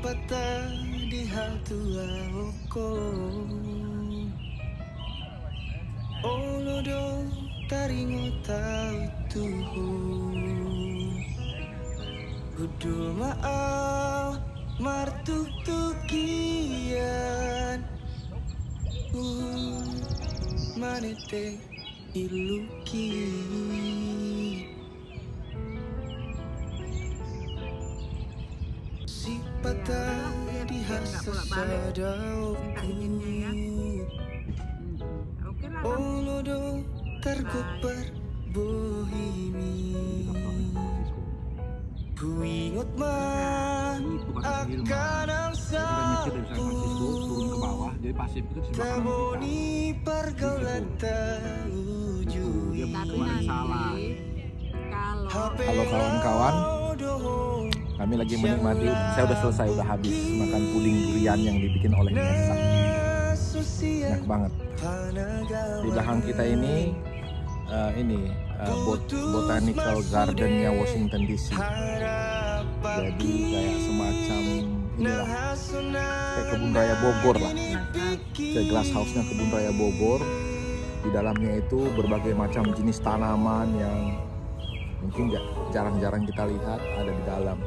pata di hatua oko olodo taringo tau tuho Udu maaf martuk tukian manete iluki si patah di hasa sadauku olodo tergoper bohimi Kuingat mah akan ang sapu Taboni pergaulan terujung Halo kawan-kawan, kami lagi menikmati, saya udah selesai, udah habis makan puding durian yang dibikin oleh Nesa. Enak banget. Di belakang kita ini botanical gardennya Washington DC. Jadi kayak semacam inilah, kayak kebun raya Bogor lah, kayak glass house-nya kebun raya Bogor. Di dalamnya itu berbagai macam jenis tanaman yang mungkin jarang-jarang kita lihat ada di dalam.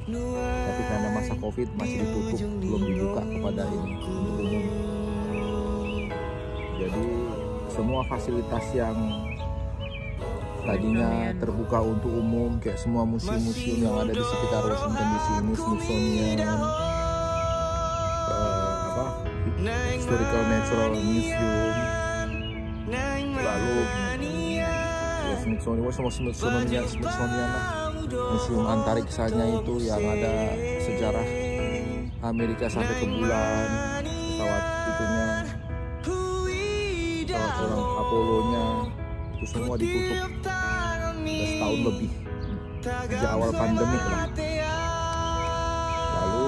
Tapi karena masa COVID masih ditutup, belum dibuka kepada ini untuk umum. Jadi semua fasilitas yang tadinya terbuka untuk umum, kayak semua museum-museum yang ada di sekitar Washington DC ini, Smithsonian, Historical Natural Museum, lalu Smithsonian lah, museum antariksanya itu yang ada sejarah Amerika sampai ke bulan, pesawat itunya, pesawat orang Apollo-nya, itu semua ditutup udah setahun lebih sejak awal pandemi lah. Lalu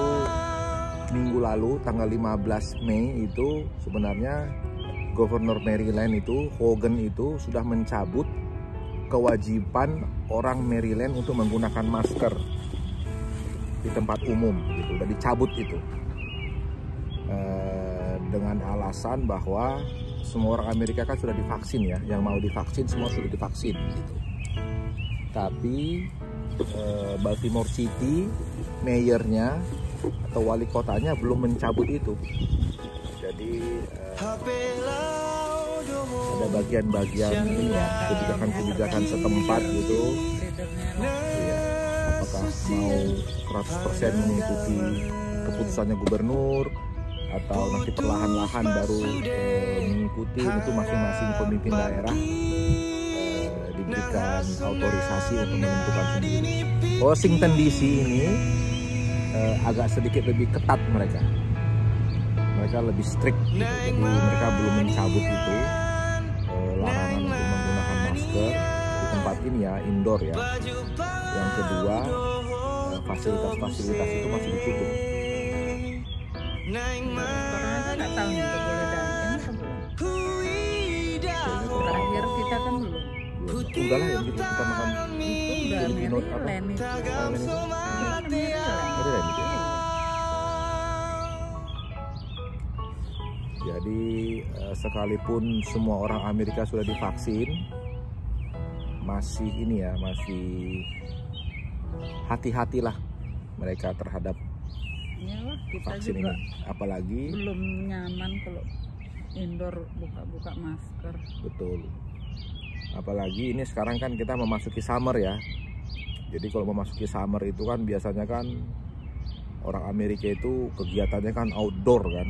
minggu lalu tanggal 15 Mei itu sebenarnya Gubernur Maryland itu Hogan itu sudah mencabut kewajiban orang Maryland untuk menggunakan masker di tempat umum gitu, udah dicabut itu dengan alasan bahwa semua orang Amerika kan sudah divaksin ya, yang mau divaksin semua sudah divaksin gitu. Tapi Baltimore City mayornya atau wali kotanya belum mencabut itu. Jadi ada bagian-bagian ini ya, kebijakan-kebijakan setempat gitu ya, apakah mau 100% mengikuti keputusannya gubernur atau nanti perlahan-lahan baru mengikuti, itu masing-masing pemimpin daerah diberikan otorisasi untuk menentukan sendiri. Washington DC ini agak sedikit lebih ketat mereka lebih strict gitu. Jadi mereka belum mencabut itu larangan untuk menggunakan masker di tempat ini ya, indoor ya. Yang kedua, fasilitas-fasilitas itu masih ditutup. Nggak tahu nih boleh dine-in atau belum. Terakhir kita kan belum. Udah lah yang kita makan Itu udah Maryland itu. Jadi sekalipun semua orang Amerika sudah divaksin, masih ini ya, masih hati-hatilah mereka terhadap kita vaksin juga ini. Apalagi belum nyaman kalau indoor buka masker. betul. Apalagi ini sekarang kan kita memasuki summer ya. Jadi kalau memasuki summer itu kan biasanya kan orang Amerika itu kegiatannya kan outdoor kan.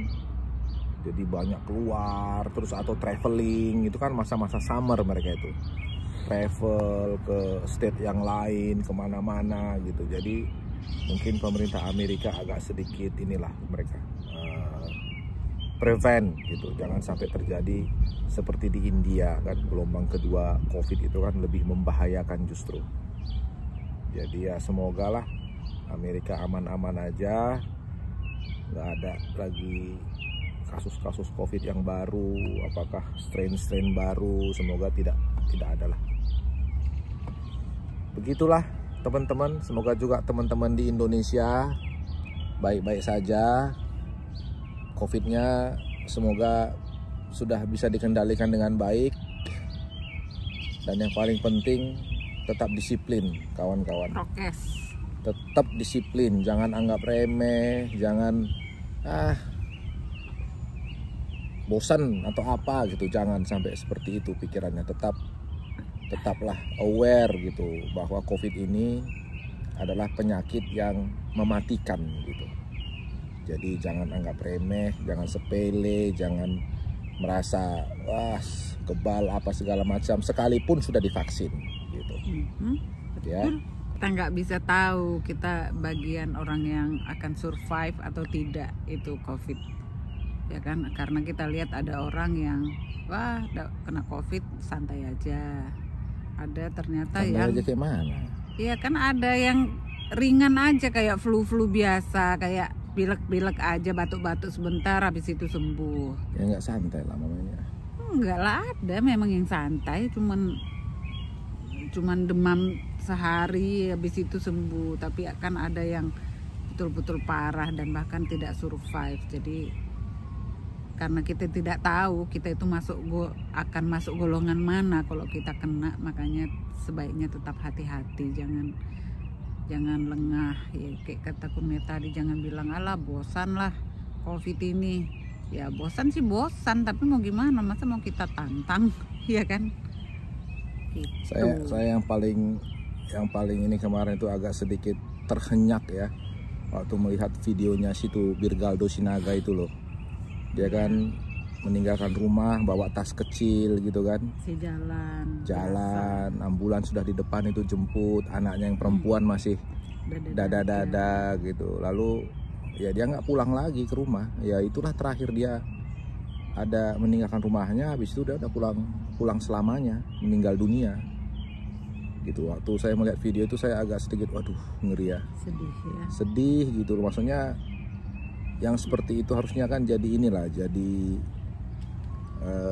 Jadi banyak keluar terus atau traveling, itu kan masa-masa summer mereka itu. Travel ke state yang lain, kemana-mana gitu. Jadi mungkin pemerintah Amerika agak sedikit inilah mereka prevent gitu, jangan sampai terjadi seperti di India kan, gelombang kedua COVID itu kan lebih membahayakan justru. Jadi ya semoga lah Amerika aman-aman aja, nggak ada lagi kasus-kasus COVID yang baru, apakah strain-strain baru, semoga tidak ada lah. Begitulah teman-teman, semoga juga teman-teman di Indonesia baik-baik saja. COVID-nya semoga sudah bisa dikendalikan dengan baik. Dan yang paling penting tetap disiplin kawan-kawan. Prokes. Tetap disiplin, jangan anggap remeh, jangan bosan atau apa gitu, jangan sampai seperti itu pikirannya. Tetaplah aware gitu bahwa COVID ini adalah penyakit yang mematikan gitu. Jadi jangan anggap remeh, jangan sepele, jangan merasa wah kebal apa segala macam sekalipun sudah divaksin gitu. Ya. Kita nggak bisa tahu kita bagian orang yang akan survive atau tidak itu COVID, ya kan? Karena kita lihat ada orang yang wah kena COVID santai aja, ada ternyata Santai yang aja kayak mana? iya kan ada yang ringan aja kayak flu biasa, kayak pilek aja, batuk-batuk sebentar habis itu sembuh. Ya nggak santai lah namanya. Enggak lah, ada memang yang santai, cuman demam sehari habis itu sembuh, tapi akan ada yang betul-betul parah dan bahkan tidak survive. Jadi karena kita tidak tahu kita itu akan masuk golongan mana kalau kita kena, makanya sebaiknya tetap hati-hati, jangan lengah ya, kayak kata Kumne tadi, jangan bilang alah bosan lah COVID ini. Ya bosan sih bosan, tapi mau gimana, masa mau kita tantang ya kan gitu. Saya yang paling ini kemarin itu agak sedikit terhenyak ya waktu melihat videonya situ Birgaldo Sinaga itu loh. Dia kan meninggalkan rumah bawa tas kecil gitu kan, si jalan ambulan sudah di depan itu jemput, anaknya yang perempuan masih dada gitu. Lalu ya dia nggak pulang lagi ke rumah. Ya itulah terakhir dia ada meninggalkan rumahnya, habis itu dia udah pulang selamanya, meninggal dunia gitu. Waktu saya melihat video itu saya agak sedikit waduh ngeri ya, sedih gitu. Maksudnya yang seperti itu harusnya kan jadi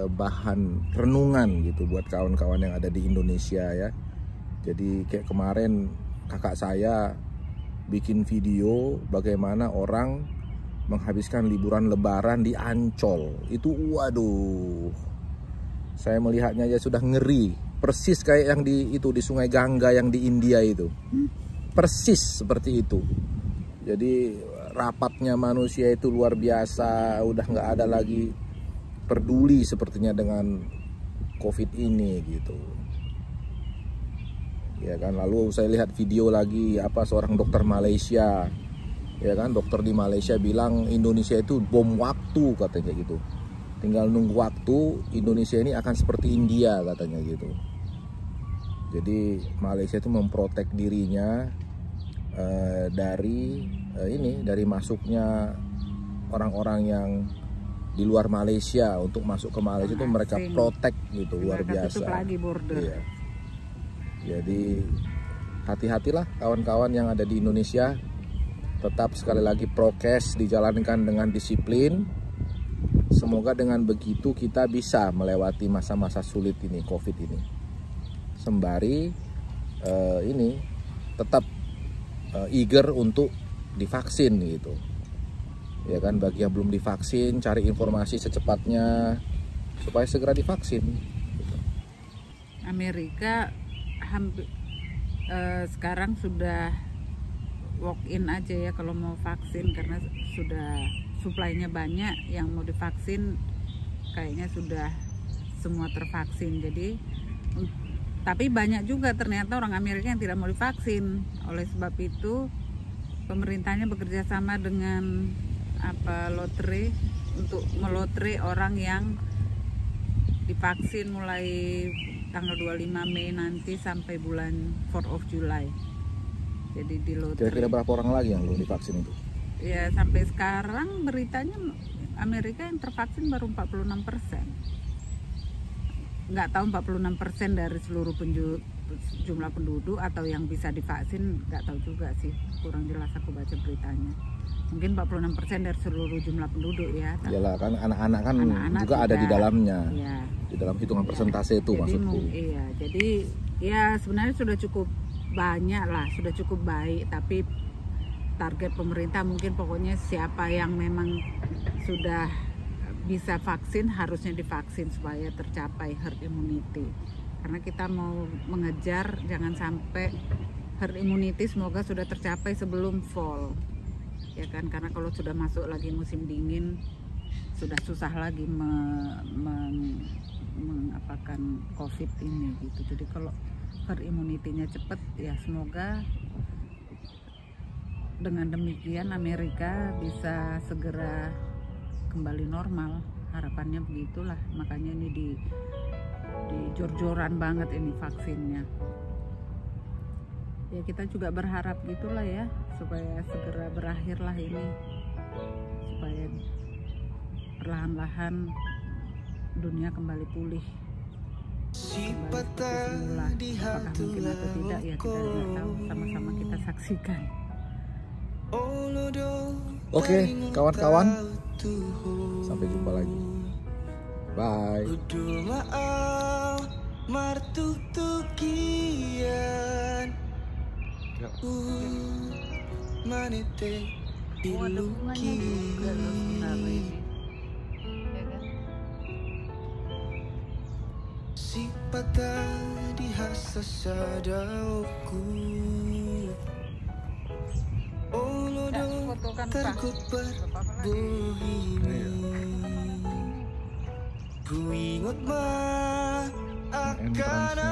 bahan renungan gitu buat kawan-kawan yang ada di Indonesia ya. Jadi kayak kemarin kakak saya bikin video bagaimana orang menghabiskan liburan lebaran di Ancol. Itu waduh, saya melihatnya aja sudah ngeri. Persis kayak yang di Sungai Gangga yang di India itu. Persis seperti itu. Jadi rapatnya manusia itu luar biasa, udah nggak ada lagi peduli sepertinya dengan COVID ini gitu. Ya kan, lalu saya lihat video lagi seorang dokter Malaysia. Ya kan, dokter di Malaysia bilang Indonesia itu bom waktu katanya gitu. Tinggal nunggu waktu, Indonesia ini akan seperti India katanya gitu. Jadi Malaysia itu memprotek dirinya dari masuknya orang-orang yang di luar Malaysia. Untuk masuk ke Malaysia itu mereka protek gitu, luar biasa. Tutup lagi border. Iya. Jadi hati-hatilah kawan-kawan yang ada di Indonesia. Tetap sekali lagi prokes dijalankan dengan disiplin. Semoga dengan begitu kita bisa melewati masa-masa sulit ini, COVID ini. Sembari tetap eager untuk divaksin gitu. Ya kan, bagi yang belum divaksin cari informasi secepatnya supaya segera divaksin. Amerika sekarang sudah walk in aja ya kalau mau vaksin, karena sudah suplainya banyak. Yang mau divaksin kayaknya sudah semua tervaksin. Jadi tapi banyak juga ternyata orang Amerika yang tidak mau divaksin. Oleh sebab itu pemerintahnya bekerja sama dengan lotre untuk melotre orang yang divaksin mulai tanggal 25 Mei nanti sampai bulan 4 of July. Jadi di lotre. Kira-kira berapa orang lagi yang belum divaksin itu? Ya sampai sekarang beritanya Amerika yang tervaksin baru 46%. Nggak tahu 46% dari seluruh jumlah penduduk atau yang bisa divaksin, nggak tahu juga sih, kurang jelas aku baca beritanya. Mungkin 46% dari seluruh jumlah penduduk ya. Iyalah kan anak-anak kan juga ada di dalamnya. Ya. Di dalam hitungan persentase itu jadi, maksudku. Iya, jadi ya sebenarnya sudah cukup banyak lah, sudah cukup baik, tapi target pemerintah mungkin pokoknya siapa yang memang sudah bisa vaksin harusnya divaksin supaya tercapai herd immunity. Karena kita mau mengejar jangan sampai herd immunity semoga sudah tercapai sebelum fall. Ya kan, karena kalau sudah masuk lagi musim dingin sudah susah lagi mengapakan COVID ini gitu. Jadi kalau herd immunity-nya cepat ya semoga dengan demikian Amerika bisa segera kembali normal. Harapannya begitulah. Makanya ini di jor-joran banget ini vaksinnya. Ya kita juga berharap gitulah ya supaya segera berakhirlah ini, supaya perlahan-lahan dunia kembali pulih, kembali seperti semula. Apakah mungkin atau tidak ya kita tidak tahu, sama-sama kita saksikan. Oke, kawan-kawan, sampai jumpa lagi. Bye. Manete Ada bunganya juga loh sebenarnya ini. Ya kan? Si patah di hasa sadauku Ya, foto kan sah. terkuper Gak apa-apa kan? bohimi Ku ingat ma akan